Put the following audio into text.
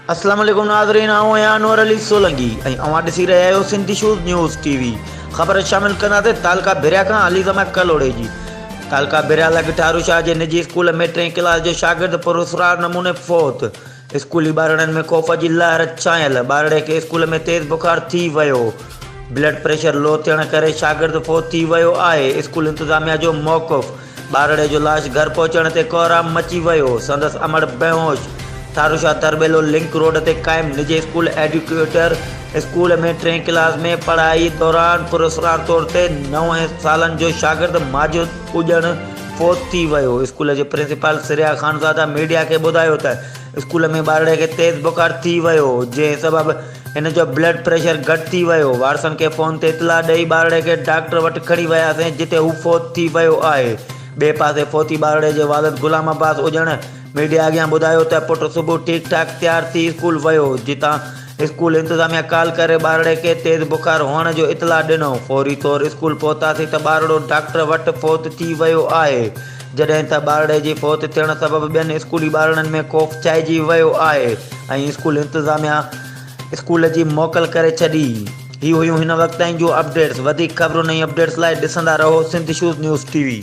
अस्सलाम वालेकुम नाज़रीन, आऊं आहियां अनवर अली सोलंकी ऐं अवां ॾिसी रहिया आहियो सिंधी शूज़ न्यूज़ टीवी। ख़बर शामिल कंदासीं तालका बिरिया खां अलीज़मा कलोड़े जी। तालका बिरिया लॻ ठारू शाह जे निजी स्कूल में 3 क्लास जो शागिर्द पुरस्कार नमूने फ़ौत। स्कूली ॿारनि में ख़ौफ़ जी लहर छायल। ॿारड़े खे स्कूल में तेज़ बुखार थी वियो। ब्लड प्रेशर लो थियण करे शागिर्द फ़ौत थी वियो आहे। स्कूल इंतिज़ामिया जो मौक़ुफ़। ॿारड़े जो लाश घर पहुचण ते कोहराम मची वियो। संदसि अमड़ बेहोश। ठारू शाह तरबेलो लिंक रोड ते क़ाइम निजी स्कूल एजुकेटर स्कूल में 3 क्लास में पढ़ाई दौरान पुरस्कार तौर ते 9 सालनि जो शागिर्द माजिद हुजण फ़ौत थी वियो। स्कूल जे प्रिंसिपल सिरिया ख़ानज़ादा मीडिया खे ॿुधायो त स्कूल में ॿारड़े खे तेज़ बुखार थी वियो, जंहिं सबबि हिन जो ब्लड प्रेशर घटि थी वियो। वारसनि खे फ़ोन ते इतला ॾेई ॿारड़े खे डॉक्टर वटि खणी वियासीं, जिते हू फ़ौत थी वियो आहे। ॿिए पासे फ़ौती ॿारड़े जे वालिद गुलाम अब्बास हुजण मीडिया अॻियां ॿुधायो त पुटु सुबुह ठीक ठाक तयारु थी स्कूल वियो, जितां स्कूल इंतिज़ामिया कॉल करे ॿारड़े खे तेज़ बुखार हुअण जो इतला ॾिनो। फौरी तौरु स्कूल पहुतासीं त ॿारड़ो डॉक्टर वटि फ़ौत थी वियो आहे, जॾहिं त ॿारड़े जी फ़ौत थियण सबबि ॿियनि स्कूली ॿारनि में ख़ौफ़ छाइजी वियो आहे ऐं स्कूल इंतिज़ामिया स्कूल जी मोकल करे छॾी। ही हुयूं हिन वक़्त ताईं जूं अपडेट्स। वधीक ख़बरुनि ऐं अपडेट्स लाइ ॾिसंदा रहो सिंधी शूज़ न्यूज़ टीवी।